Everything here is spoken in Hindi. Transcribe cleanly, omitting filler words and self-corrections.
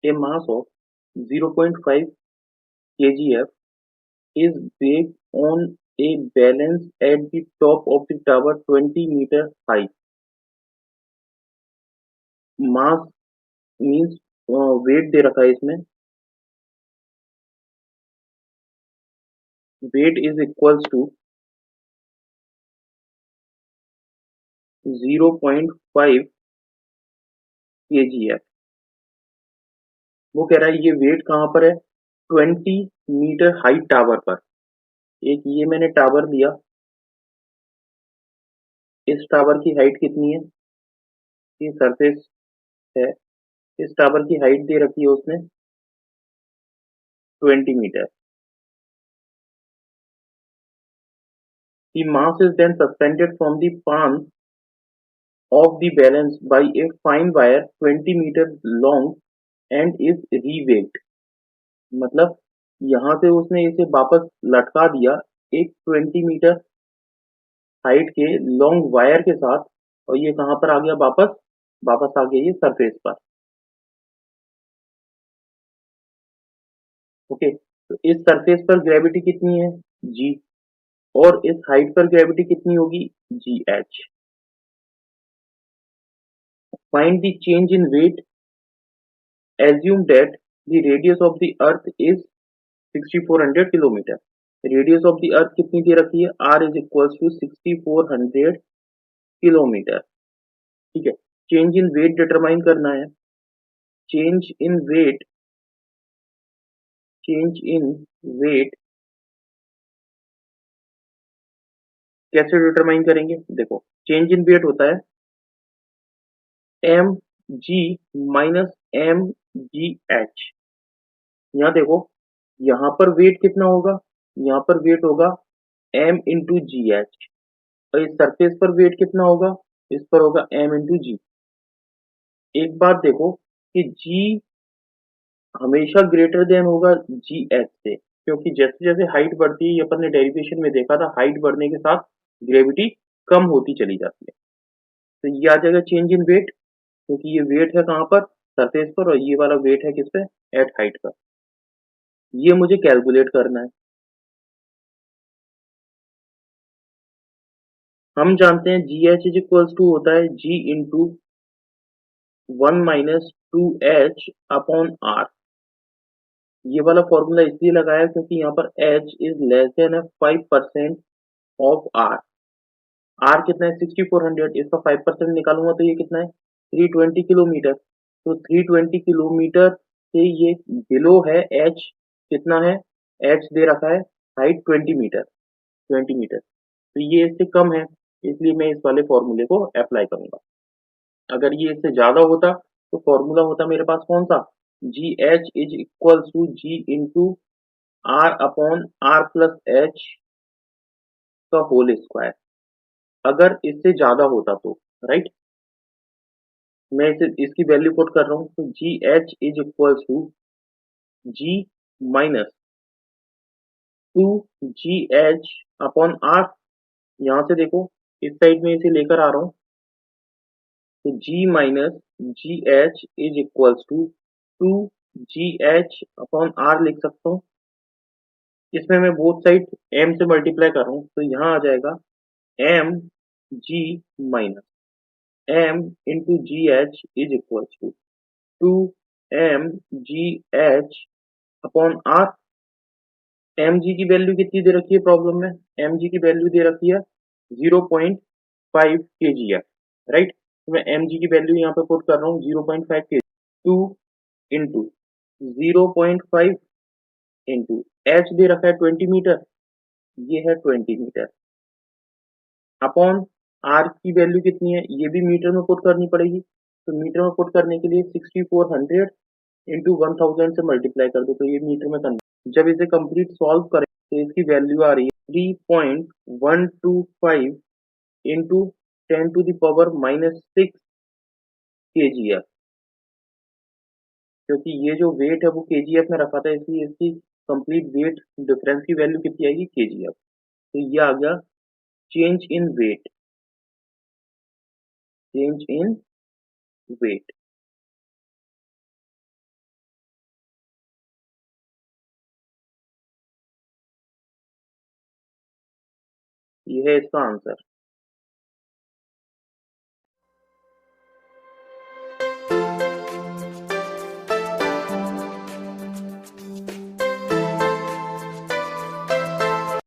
A mass of 0.5 kgf is weighed on a balance at the top of the tower 20 meter high. Mass means weight दे रखा है इसमें, weight is equals to 0.5 kgf। वो कह रहा है ये वेट कहाँ पर है, 20 मीटर हाइट टावर पर। एक ये मैंने टावर दिया, इस टावर की हाइट कितनी है, ये सरफेस है, इस टावर की हाइट दे रखी है उसने 20 metre. The mass is then suspended from the palm of the balance by a fine wire 20 meter long and is re-weighed। मतलब यहाँ से उसने इसे वापस लटका दिया एक 20 मीटर हाइट के लॉन्ग वायर के साथ, और ये कहाँ पर आ गया, वापस वापस आ गया ये सरफेस पर। ओके, तो इस सरफेस पर ग्रेविटी कितनी है, जी, और इस हाइट पर ग्रेविटी कितनी होगी, G H. Find the change in weight, assume that the radius of the earth is 6400 kilometre. Radius of the earth कितनी दे रखी है, r is equals to 6400 kilometre. ठीक है, चेंज इन वेट डिटरमाइन करना है। Change in weight, change in weight कैसे डिटरमाइन करेंगे, देखो चेंज इन वेट होता है M G minus M G H. यहाँ देखो, यहाँ पर वेट कितना होगा, यहाँ पर वेट होगा एम इंटू जी एच, और इस सरफेस पर वेट कितना होगा, इस पर होगा एम इंटू जी। एक बात देखो कि जी हमेशा ग्रेटर देन होगा जी एच से, क्योंकि जैसे जैसे हाइट बढ़ती है, ये अपन ने डेरिवेशन में देखा था, हाइट बढ़ने के साथ ग्रेविटी कम होती चली जाती है। तो ये आ जाएगा चेंज इन वेट, क्योंकि ये वेट है कहाँ पर, सरफेस पर, और ये वाला वेट है किस पे, एट हाइट पर। ये मुझे कैलकुलेट करना है। हम जानते हैं G H is equals to होता है जी इंटू 1 - 2h अपॉन आर। ये वाला फॉर्मूला इसलिए लगाया क्योंकि यहाँ पर h is less than 5% of r। r कितना है 6400, इसका 5% निकालूंगा तो ये कितना है 320 किलोमीटर। तो 320 किलोमीटर से ये बिलो है h, कितना है, h दे रखा है हाइट 20 मीटर, 20 मीटर, तो ये इससे कम है, इसलिए मैं इस वाले फॉर्मूले को अप्लाई करूंगा। अगर ये इससे ज्यादा होता तो फॉर्मूला होता मेरे पास कौन सा, G H is equal to G into R upon R plus H का होल स्क्वायर। अगर इससे ज्यादा होता तो, राइट, मैं इसे इसकी वैल्यू पुट कर रहा हूँ, तो G H is equal to G minus 2 GH upon R. यहाँ से देखो, इस साइड में इसे लेकर आ रहा हूँ, तो g minus g H is equal to 2 GH upon r लिख सकता हूँ। इसमें मैं बोथ साइड m से मल्टीप्लाई कर रहा हूँ, तो यहाँ आ जाएगा m g minus m into g H is equal to 2 mgh upon r. mg की वैल्यू कितनी दे रखी है प्रॉब्लम में, mg की वैल्यू दे रखी है 0.5 kgf, राइट। तो मैं mg की वैल्यू यहाँ पे पुट कर रहा हूँ 0.5 kg, 2 इंटू 0.5 इंटू h दे रखा है 20 मीटर, ये है 20 मीटर, अपॉन आर की वैल्यू कितनी है, ये भी मीटर में पुट करनी पड़ेगी। तो मीटर में पुट करने के लिए 6400 इंटू 1000 से मल्टीप्लाई कर दो, तो ये मीटर में कन्वर्ट। जब इसे कंप्लीट सॉल्व करें तो इसकी वैल्यू आ रही है 3.125 इंटू 10⁻⁻6 kgf। क्योंकि ये जो वेट है वो kgf में रखा था, इसलिए इसकी कंप्लीट वेट डिफरेंस की वैल्यू कितनी आएगी, kgf। तो ये आ गया change in weight, change in weight. ये है इसका आंसर।